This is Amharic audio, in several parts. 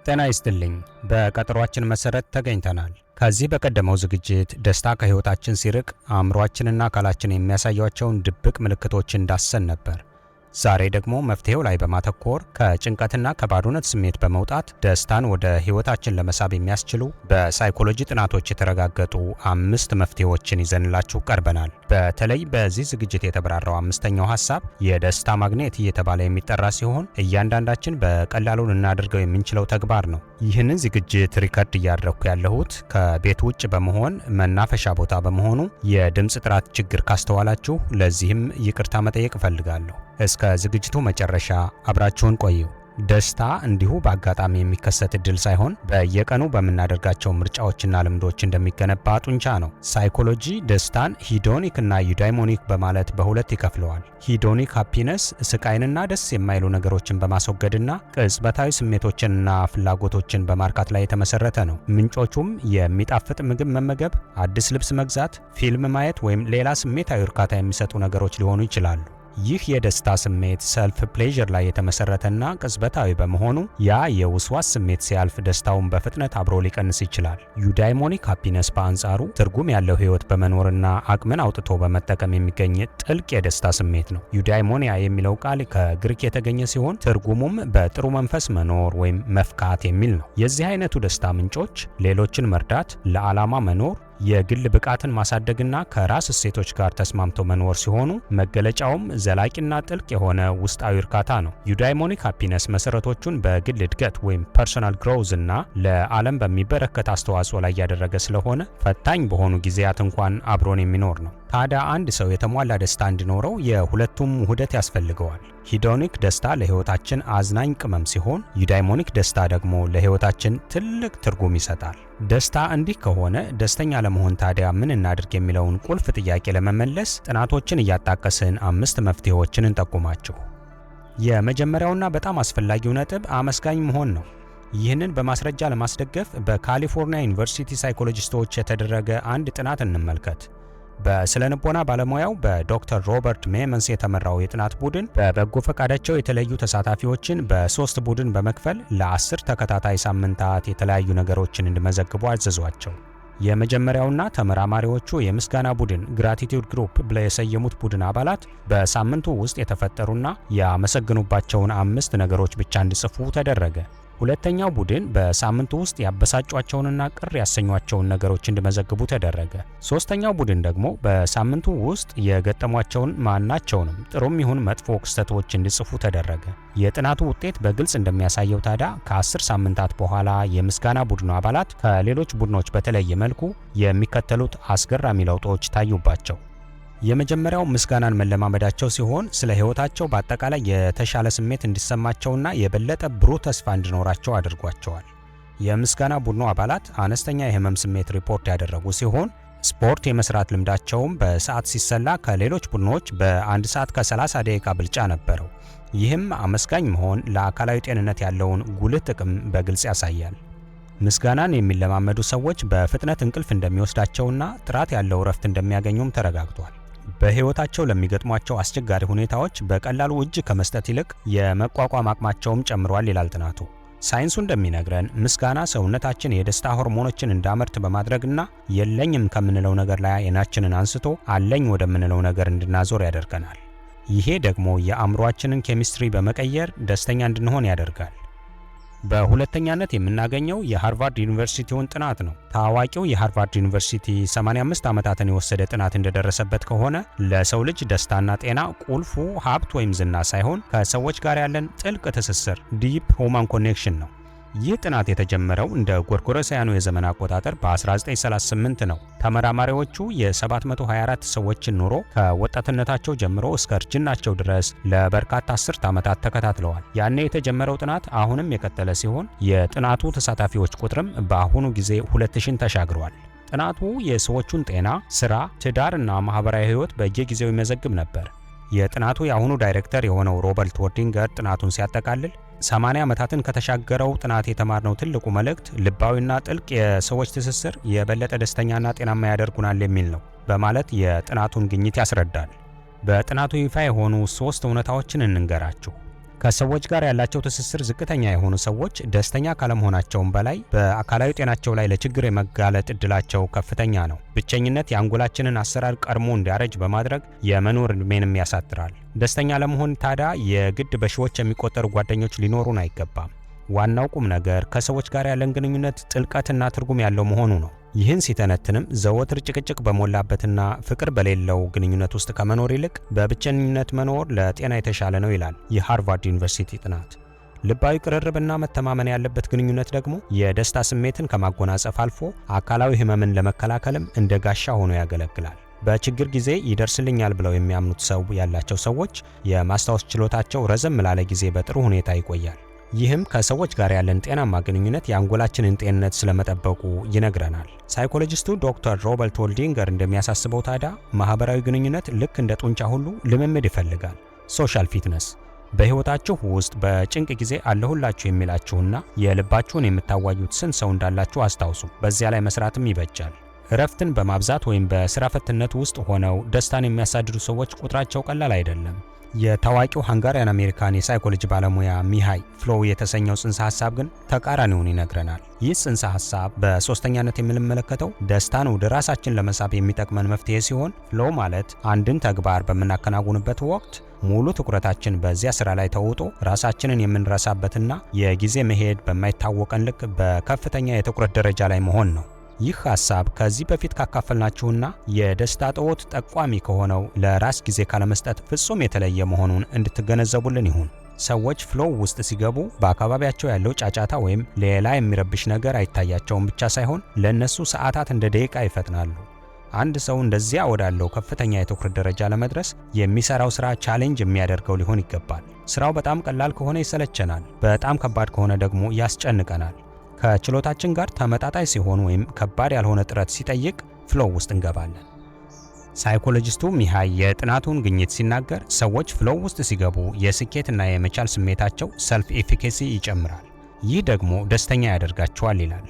ጤና ይስጥልኝ። በቀጠሯችን መሰረት ተገኝተናል። ከዚህ በቀደመው ዝግጅት ደስታ ከህይወታችን ሲርቅ አእምሮአችንና አካላችን የሚያሳያቸውን ድብቅ ምልክቶች እንዳሰን ነበር። ዛሬ ደግሞ መፍትሄው ላይ በማተኮር ከጭንቀትና ከባዶነት ስሜት በመውጣት ደስታን ወደ ህይወታችን ለመሳብ የሚያስችሉ በሳይኮሎጂ ጥናቶች የተረጋገጡ 5 መፍትሄዎችን ይዘንላችሁ ቀርበናል። በተለይ በዚህ ዝግጅት የተብራራው አምስተኛው ሐሳብ የደስታ ማግኔት እየተባለ የሚጠራ ሲሆን እያንዳንዳችን በቀላሉ ልናደርገው የምንችለው ተግባር ነው። ይህንን ዝግጅት ሪከርድ እያደረኩ ያለሁት ከቤት ውጭ በመሆን መናፈሻ ቦታ በመሆኑ የድምፅ ጥራት ችግር ካስተዋላችሁ ለዚህም ይቅርታ መጠየቅ እፈልጋለሁ። እስከ ዝግጅቱ መጨረሻ አብራችሁን ቆዩ። ደስታ እንዲሁ በአጋጣሚ የሚከሰት እድል ሳይሆን በየቀኑ በምናደርጋቸው ምርጫዎችና ልምዶች እንደሚገነባ ጡንቻ ነው። ሳይኮሎጂ ደስታን ሂዶኒክ እና ዩዳይሞኒክ በማለት በሁለት ይከፍለዋል። ሂዶኒክ ሃፒነስ ስቃይንና ደስ የማይሉ ነገሮችን በማስወገድና ቅጽበታዊ ስሜቶችንና ፍላጎቶችን በማርካት ላይ የተመሰረተ ነው። ምንጮቹም የሚጣፍጥ ምግብ መመገብ፣ አዲስ ልብስ መግዛት፣ ፊልም ማየት ወይም ሌላ ስሜታዊ እርካታ የሚሰጡ ነገሮች ሊሆኑ ይችላሉ። ይህ የደስታ ስሜት ሰልፍ ፕሌዥር ላይ የተመሰረተና ቅጽበታዊ በመሆኑ ያ የውስዋስ ስሜት ሲያልፍ ደስታውን በፍጥነት አብሮ ሊቀንስ ይችላል። ዩዳይሞኒክ ሃፒነስ በአንጻሩ ትርጉም ያለው ህይወት በመኖርና አቅምን አውጥቶ በመጠቀም የሚገኝ ጥልቅ የደስታ ስሜት ነው። ዩዳይሞኒያ የሚለው ቃል ከግሪክ የተገኘ ሲሆን ትርጉሙም በጥሩ መንፈስ መኖር ወይም መፍካት የሚል ነው። የዚህ አይነቱ ደስታ ምንጮች ሌሎችን መርዳት፣ ለዓላማ መኖር፣ የግል ብቃትን ማሳደግና ከራስ እሴቶች ጋር ተስማምቶ መኖር ሲሆኑ መገለጫውም ዘላቂና ጥልቅ የሆነ ውስጣዊ እርካታ ነው። ዩዳይሞኒክ ሃፒነስ መሰረቶቹን በግል እድገት ወይም ፐርሶናል ግሮውዝ እና ለዓለም በሚበረከት አስተዋጽኦ ላይ ያደረገ ስለሆነ ፈታኝ በሆኑ ጊዜያት እንኳን አብሮን የሚኖር ነው። ታዲያ አንድ ሰው የተሟላ ደስታ እንዲኖረው የሁለቱም ውህደት ያስፈልገዋል። ሂዶኒክ ደስታ ለህይወታችን አዝናኝ ቅመም ሲሆን ዩዳይሞኒክ ደስታ ደግሞ ለህይወታችን ትልቅ ትርጉም ይሰጣል። ደስታ እንዲህ ከሆነ ደስተኛ ለመሆን ታዲያ ምን እናድርግ የሚለውን ቁልፍ ጥያቄ ለመመለስ ጥናቶችን እያጣቀስን 5 መፍትሄዎችን እንጠቁማችሁ። የመጀመሪያውና በጣም አስፈላጊው ነጥብ አመስጋኝ መሆን ነው። ይህንን በማስረጃ ለማስደገፍ በካሊፎርኒያ ዩኒቨርሲቲ ሳይኮሎጂስቶች የተደረገ አንድ ጥናት እንመልከት። በስለንቦና ባለሙያው በዶክተር ሮበርት ሜመንስ የተመራው የጥናት ቡድን በበጎ ፈቃዳቸው የተለዩ ተሳታፊዎችን በ3 ቡድን በመክፈል ለ10 ተከታታይ ሳምንታት የተለያዩ ነገሮችን እንዲመዘግቡ አዘዟቸው። የመጀመሪያውና ተመራማሪዎቹ የምስጋና ቡድን ግራቲቲዩድ ግሩፕ ብለው የሰየሙት ቡድን አባላት በሳምንቱ ውስጥ የተፈጠሩና ያመሰግኑባቸውን 5 ነገሮች ብቻ እንዲጽፉ ተደረገ። ሁለተኛው ቡድን በሳምንቱ ውስጥ ያበሳጯቸውንና ቅር ያሰኟቸውን ነገሮች እንዲመዘግቡ ተደረገ። ሶስተኛው ቡድን ደግሞ በሳምንቱ ውስጥ የገጠሟቸውን ማናቸውንም ጥሩም ይሁን መጥፎ ክስተቶች እንዲጽፉ ተደረገ። የጥናቱ ውጤት በግልጽ እንደሚያሳየው ታዲያ ከ10 ሳምንታት በኋላ የምስጋና ቡድኑ አባላት ከሌሎች ቡድኖች በተለየ መልኩ የሚከተሉት አስገራሚ ለውጦች ታዩባቸው። የመጀመሪያው ምስጋናን መለማመዳቸው ሲሆን ስለ ህይወታቸው በአጠቃላይ የተሻለ ስሜት እንዲሰማቸውና የበለጠ ብሩህ ተስፋ እንዲኖራቸው አድርጓቸዋል። የምስጋና ቡድኑ አባላት አነስተኛ የህመም ስሜት ሪፖርት ያደረጉ ሲሆን ስፖርት የመስራት ልምዳቸውም በሰዓት ሲሰላ ከሌሎች ቡድኖች በ1 ሰዓት ከ30 ደቂቃ ብልጫ ነበረው። ይህም አመስጋኝ መሆን ለአካላዊ ጤንነት ያለውን ጉልህ ጥቅም በግልጽ ያሳያል። ምስጋናን የሚለማመዱ ሰዎች በፍጥነት እንቅልፍ እንደሚወስዳቸውና ጥራት ያለው እረፍት እንደሚያገኙም ተረጋግጧል። በህይወታቸው ለሚገጥሟቸው አስቸጋሪ ሁኔታዎች በቀላሉ እጅ ከመስጠት ይልቅ የመቋቋም አቅማቸውም ጨምሯል ይላል ጥናቱ። ሳይንሱ እንደሚነግረን ምስጋና ሰውነታችን የደስታ ሆርሞኖችን እንዳመርት በማድረግና የለኝም ከምንለው ነገር ላይ አይናችንን አንስቶ አለኝ ወደምንለው ነገር እንድናዞር ያደርገናል። ይሄ ደግሞ የአእምሮአችንን ኬሚስትሪ በመቀየር ደስተኛ እንድንሆን ያደርጋል። በሁለተኛነት የምናገኘው የሃርቫርድ ዩኒቨርሲቲውን ጥናት ነው። ታዋቂው የሃርቫርድ ዩኒቨርሲቲ 85 ዓመታትን የወሰደ ጥናት እንደደረሰበት ከሆነ ለሰው ልጅ ደስታና ጤና ቁልፉ ሀብት ወይም ዝና ሳይሆን ከሰዎች ጋር ያለን ጥልቅ ትስስር ዲፕ ሁማን ኮኔክሽን ነው። ይህ ጥናት የተጀመረው እንደ ጎርጎሮሳውያኑ የዘመን አቆጣጠር በ1938 ነው። ተመራማሪዎቹ የ724 ሰዎችን ኑሮ ከወጣትነታቸው ጀምሮ እስከ እርጅናቸው ድረስ ለበርካታ 10 ዓመታት ተከታትለዋል። ያኔ የተጀመረው ጥናት አሁንም የቀጠለ ሲሆን የጥናቱ ተሳታፊዎች ቁጥርም በአሁኑ ጊዜ 2000 ተሻግሯል። ጥናቱ የሰዎቹን ጤና፣ ስራ፣ ትዳርና ማህበራዊ ህይወት በየጊዜው ይመዘግብ ነበር። የጥናቱ የአሁኑ ዳይሬክተር የሆነው ሮበርት ወርዲንገር ጥናቱን ሲያጠቃልል 80 ዓመታትን ከተሻገረው ጥናት የተማርነው ትልቁ መልእክት ልባዊና ጥልቅ የሰዎች ትስስር የበለጠ ደስተኛና ጤናማ ያደርጉናል የሚል ነው በማለት የጥናቱን ግኝት ያስረዳል። በጥናቱ ይፋ የሆኑ 3 እውነታዎችን እንንገራችሁ። ከሰዎች ጋር ያላቸው ትስስር ዝቅተኛ የሆኑ ሰዎች ደስተኛ ካለመሆናቸውም በላይ በአካላዊ ጤናቸው ላይ ለችግር የመጋለጥ እድላቸው ከፍተኛ ነው። ብቸኝነት የአንጎላችንን አሰራር ቀድሞ እንዲያረጅ በማድረግ የመኖር ዕድሜንም ያሳጥራል። ደስተኛ ለመሆን ታዲያ የግድ በሺዎች የሚቆጠሩ ጓደኞች ሊኖሩን አይገባም። ዋናው ቁም ነገር ከሰዎች ጋር ያለን ግንኙነት ጥልቀትና ትርጉም ያለው መሆኑ ነው። ይህን ሲተነትንም ዘወትር ጭቅጭቅ በሞላበትና ፍቅር በሌለው ግንኙነት ውስጥ ከመኖር ይልቅ በብቸኝነት መኖር ለጤና የተሻለ ነው ይላል የሃርቫርድ ዩኒቨርሲቲ ጥናት። ልባዊ ቅርርብና መተማመን ያለበት ግንኙነት ደግሞ የደስታ ስሜትን ከማጎናጸፍ አልፎ አካላዊ ሕመምን ለመከላከልም እንደ ጋሻ ሆኖ ያገለግላል። በችግር ጊዜ ይደርስልኛል ብለው የሚያምኑት ሰው ያላቸው ሰዎች የማስታወስ ችሎታቸው ረዘም ላለ ጊዜ በጥሩ ሁኔታ ይቆያል። ይህም ከሰዎች ጋር ያለን ጤናማ ግንኙነት የአንጎላችንን ጤንነት ስለመጠበቁ ይነግረናል። ሳይኮሎጂስቱ ዶክተር ሮበርት ወልዲንገር እንደሚያሳስበው ታዲያ ማህበራዊ ግንኙነት ልክ እንደ ጡንቻ ሁሉ ልምምድ ይፈልጋል። ሶሻል ፊትነስ በሕይወታችሁ ውስጥ በጭንቅ ጊዜ አለሁላችሁ የሚላችሁና የልባችሁን የምታዋዩት ስንት ሰው እንዳላችሁ አስታውሱ። በዚያ ላይ መስራትም ይበጃል። እረፍትን በማብዛት ወይም በስራ ፈትነት ውስጥ ሆነው ደስታን የሚያሳድዱ ሰዎች ቁጥራቸው ቀላል አይደለም። የታዋቂው ሃንጋሪያን አሜሪካን የሳይኮሎጂ ባለሙያ ሚሃይ ፍሎው የተሰኘው ጽንሰ ሐሳብ ግን ተቃራኒውን ይነግረናል። ይህ ጽንሰ ሐሳብ በሶስተኛነት የምንመለከተው ደስታን ወደ ራሳችን ለመሳብ የሚጠቅመን መፍትሄ ሲሆን፣ ፍሎው ማለት አንድን ተግባር በምናከናውንበት ወቅት ሙሉ ትኩረታችን በዚያ ስራ ላይ ተውጦ ራሳችንን የምንረሳበትና የጊዜ መሄድ በማይታወቀን ልክ በከፍተኛ የትኩረት ደረጃ ላይ መሆን ነው። ይህ ሐሳብ ከዚህ በፊት ካካፈልናችሁና የደስታ እጦት ጠቋሚ ከሆነው ለራስ ጊዜ ካለመስጠት ፍጹም የተለየ መሆኑን እንድትገነዘቡልን ይሁን። ሰዎች ፍሎው ውስጥ ሲገቡ በአካባቢያቸው ያለው ጫጫታ ወይም ሌላ የሚረብሽ ነገር አይታያቸውም ብቻ ሳይሆን ለእነሱ ሰዓታት እንደ ደቂቃ ይፈጥናሉ። አንድ ሰው እንደዚያ ወዳለው ከፍተኛ የትኩረት ደረጃ ለመድረስ የሚሰራው ስራ ቻሌንጅ የሚያደርገው ሊሆን ይገባል። ስራው በጣም ቀላል ከሆነ ይሰለቸናል፣ በጣም ከባድ ከሆነ ደግሞ ያስጨንቀናል። ከችሎታችን ጋር ተመጣጣኝ ሲሆን ወይም ከባድ ያልሆነ ጥረት ሲጠይቅ ፍሎው ውስጥ እንገባለን። ሳይኮሎጂስቱ ሚሃይ የጥናቱን ግኝት ሲናገር ሰዎች ፍሎው ውስጥ ሲገቡ የስኬትና የመቻል ስሜታቸው ሰልፍ ኤፊኬሲ ይጨምራል። ይህ ደግሞ ደስተኛ ያደርጋቸዋል ይላል።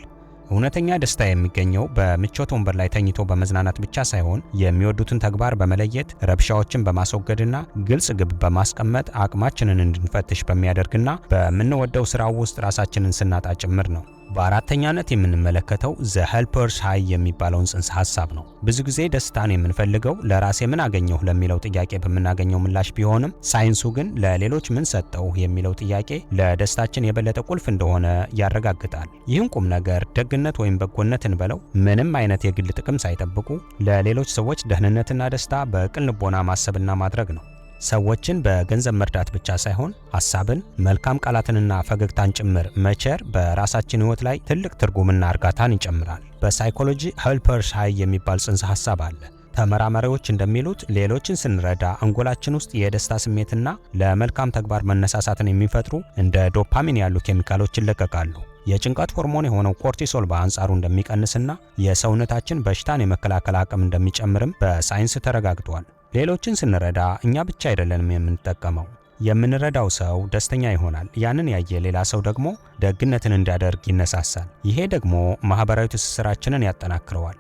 እውነተኛ ደስታ የሚገኘው በምቾት ወንበር ላይ ተኝቶ በመዝናናት ብቻ ሳይሆን የሚወዱትን ተግባር በመለየት ረብሻዎችን በማስወገድና ግልጽ ግብ በማስቀመጥ አቅማችንን እንድንፈትሽ በሚያደርግና በምንወደው ስራው ውስጥ ራሳችንን ስናጣ ጭምር ነው። በአራተኛነት የምንመለከተው ዘ ሄልፐርስ ሃይ የሚባለውን ጽንሰ ሐሳብ ነው። ብዙ ጊዜ ደስታን የምንፈልገው ለራሴ ምን አገኘሁ ለሚለው ጥያቄ በምናገኘው ምላሽ ቢሆንም ሳይንሱ ግን ለሌሎች ምን ሰጠው የሚለው ጥያቄ ለደስታችን የበለጠ ቁልፍ እንደሆነ ያረጋግጣል። ይህን ቁም ነገር ደግነት ወይም በጎነትን በለው ምንም አይነት የግል ጥቅም ሳይጠብቁ ለሌሎች ሰዎች ደህንነትና ደስታ በቅን ልቦና ማሰብና ማድረግ ነው። ሰዎችን በገንዘብ መርዳት ብቻ ሳይሆን ሐሳብን፣ መልካም ቃላትንና ፈገግታን ጭምር መቸር በራሳችን ሕይወት ላይ ትልቅ ትርጉምና እርጋታን ይጨምራል። በሳይኮሎጂ ሄልፐርስ ሃይ የሚባል ጽንሰ ሐሳብ አለ። ተመራማሪዎች እንደሚሉት ሌሎችን ስንረዳ አንጎላችን ውስጥ የደስታ ስሜትና ለመልካም ተግባር መነሳሳትን የሚፈጥሩ እንደ ዶፓሚን ያሉ ኬሚካሎች ይለቀቃሉ። የጭንቀት ሆርሞን የሆነው ኮርቲሶል በአንጻሩ እንደሚቀንስና የሰውነታችን በሽታን የመከላከል አቅም እንደሚጨምርም በሳይንስ ተረጋግጧል። ሌሎችን ስንረዳ እኛ ብቻ አይደለንም የምንጠቀመው። የምንረዳው ሰው ደስተኛ ይሆናል። ያንን ያየ ሌላ ሰው ደግሞ ደግነትን እንዲያደርግ ይነሳሳል። ይሄ ደግሞ ማህበራዊ ትስስራችንን ያጠናክረዋል።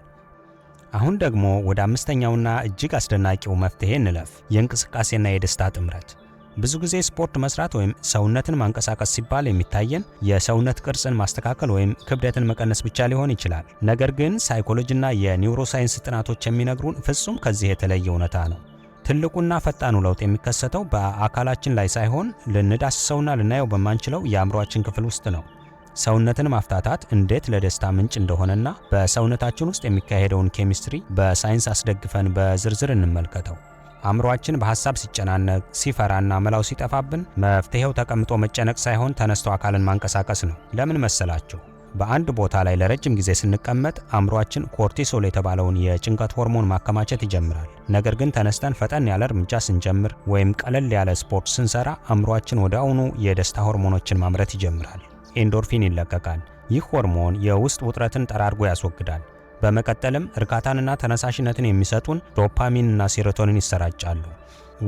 አሁን ደግሞ ወደ አምስተኛውና እጅግ አስደናቂው መፍትሄ እንለፍ። የእንቅስቃሴና የደስታ ጥምረት። ብዙ ጊዜ ስፖርት መስራት ወይም ሰውነትን ማንቀሳቀስ ሲባል የሚታየን የሰውነት ቅርጽን ማስተካከል ወይም ክብደትን መቀነስ ብቻ ሊሆን ይችላል። ነገር ግን ሳይኮሎጂና የኒውሮሳይንስ ጥናቶች የሚነግሩን ፍጹም ከዚህ የተለየ እውነታ ነው። ትልቁና ፈጣኑ ለውጥ የሚከሰተው በአካላችን ላይ ሳይሆን ልንዳስሰውና ልናየው በማንችለው የአእምሮአችን ክፍል ውስጥ ነው። ሰውነትን ማፍታታት እንዴት ለደስታ ምንጭ እንደሆነና በሰውነታችን ውስጥ የሚካሄደውን ኬሚስትሪ በሳይንስ አስደግፈን በዝርዝር እንመልከተው። አእምሮአችን በሐሳብ ሲጨናነቅ፣ ሲፈራና መላው ሲጠፋብን መፍትሄው ተቀምጦ መጨነቅ ሳይሆን ተነስቶ አካልን ማንቀሳቀስ ነው። ለምን መሰላችሁ? በአንድ ቦታ ላይ ለረጅም ጊዜ ስንቀመጥ አእምሮአችን ኮርቲሶል የተባለውን የጭንቀት ሆርሞን ማከማቸት ይጀምራል። ነገር ግን ተነስተን ፈጠን ያለ እርምጃ ስንጀምር ወይም ቀለል ያለ ስፖርት ስንሰራ አእምሮአችን ወዲያውኑ የደስታ ሆርሞኖችን ማምረት ይጀምራል። ኤንዶርፊን ይለቀቃል። ይህ ሆርሞን የውስጥ ውጥረትን ጠራርጎ ያስወግዳል። በመቀጠልም እርካታንና ተነሳሽነትን የሚሰጡን ዶፓሚንና ሴሮቶኒን ይሰራጫሉ።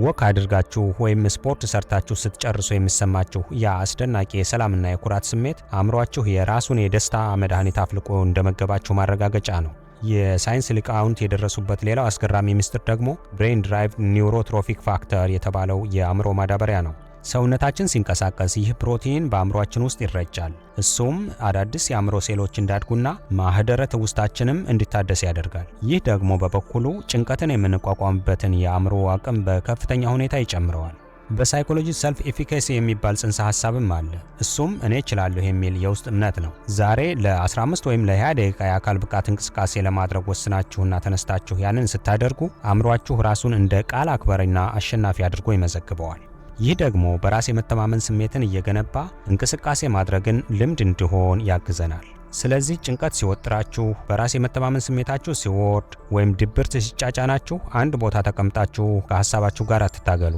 ወክ አድርጋችሁ ወይም ስፖርት ሰርታችሁ ስትጨርሱ የሚሰማችሁ ያ አስደናቂ የሰላምና የኩራት ስሜት አእምሮአችሁ የራሱን የደስታ መድኃኒት አፍልቆ እንደመገባችሁ ማረጋገጫ ነው። የሳይንስ ሊቃውንት የደረሱበት ሌላው አስገራሚ ምስጢር ደግሞ ብሬን ድራይቭድ ኒውሮትሮፊክ ፋክተር የተባለው የአእምሮ ማዳበሪያ ነው። ሰውነታችን ሲንቀሳቀስ ይህ ፕሮቲን በአእምሯችን ውስጥ ይረጫል። እሱም አዳዲስ የአእምሮ ሴሎች እንዳድጉና ማህደረ ትውስታችንም እንዲታደስ ያደርጋል። ይህ ደግሞ በበኩሉ ጭንቀትን የምንቋቋምበትን የአእምሮ አቅም በከፍተኛ ሁኔታ ይጨምረዋል። በሳይኮሎጂ ሰልፍ ኤፊካሲ የሚባል ጽንሰ ሐሳብም አለ። እሱም እኔ እችላለሁ የሚል የውስጥ እምነት ነው። ዛሬ ለ15 ወይም ለ20 ደቂቃ የአካል ብቃት እንቅስቃሴ ለማድረግ ወስናችሁና ተነስታችሁ ያንን ስታደርጉ አእምሯችሁ ራሱን እንደ ቃል አክባሪና አሸናፊ አድርጎ ይመዘግበዋል። ይህ ደግሞ በራስ የመተማመን ስሜትን እየገነባ እንቅስቃሴ ማድረግን ልምድ እንዲሆን ያግዘናል። ስለዚህ ጭንቀት ሲወጥራችሁ፣ በራስ የመተማመን ስሜታችሁ ሲወርድ ወይም ድብርት ሲጫጫናችሁ አንድ ቦታ ተቀምጣችሁ ከሐሳባችሁ ጋር አትታገሉ።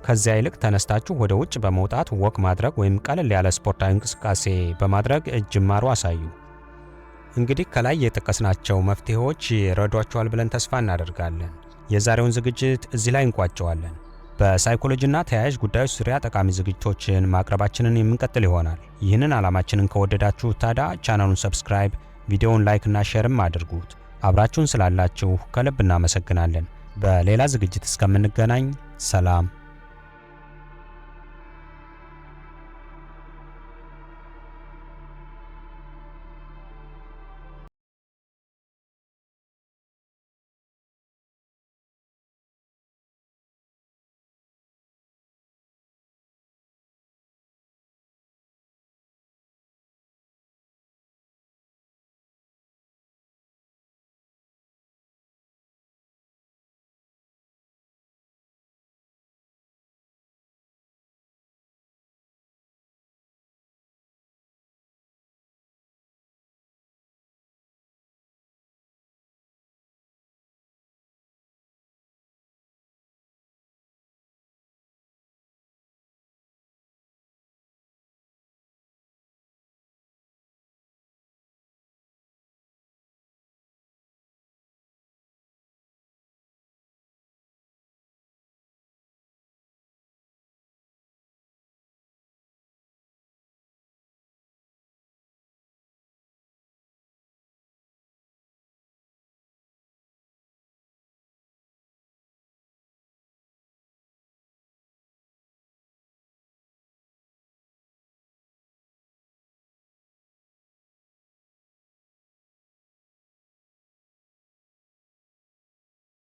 ከዚያ ይልቅ ተነስታችሁ ወደ ውጭ በመውጣት ወክ ማድረግ ወይም ቀለል ያለ ስፖርታዊ እንቅስቃሴ በማድረግ ጅማሮ አሳዩ። እንግዲህ ከላይ የጠቀስናቸው መፍትሄዎች ይረዷችኋል ብለን ተስፋ እናደርጋለን። የዛሬውን ዝግጅት እዚህ ላይ እንቋጨዋለን። በሳይኮሎጂና ተያያዥ ጉዳዮች ዙሪያ ጠቃሚ ዝግጅቶችን ማቅረባችንን የምንቀጥል ይሆናል። ይህንን ዓላማችንን ከወደዳችሁ ታዲያ ቻናሉን ሰብስክራይብ፣ ቪዲዮውን ላይክ እና ሼርም አድርጉት። አብራችሁን ስላላችሁ ከልብ እናመሰግናለን። በሌላ ዝግጅት እስከምንገናኝ ሰላም።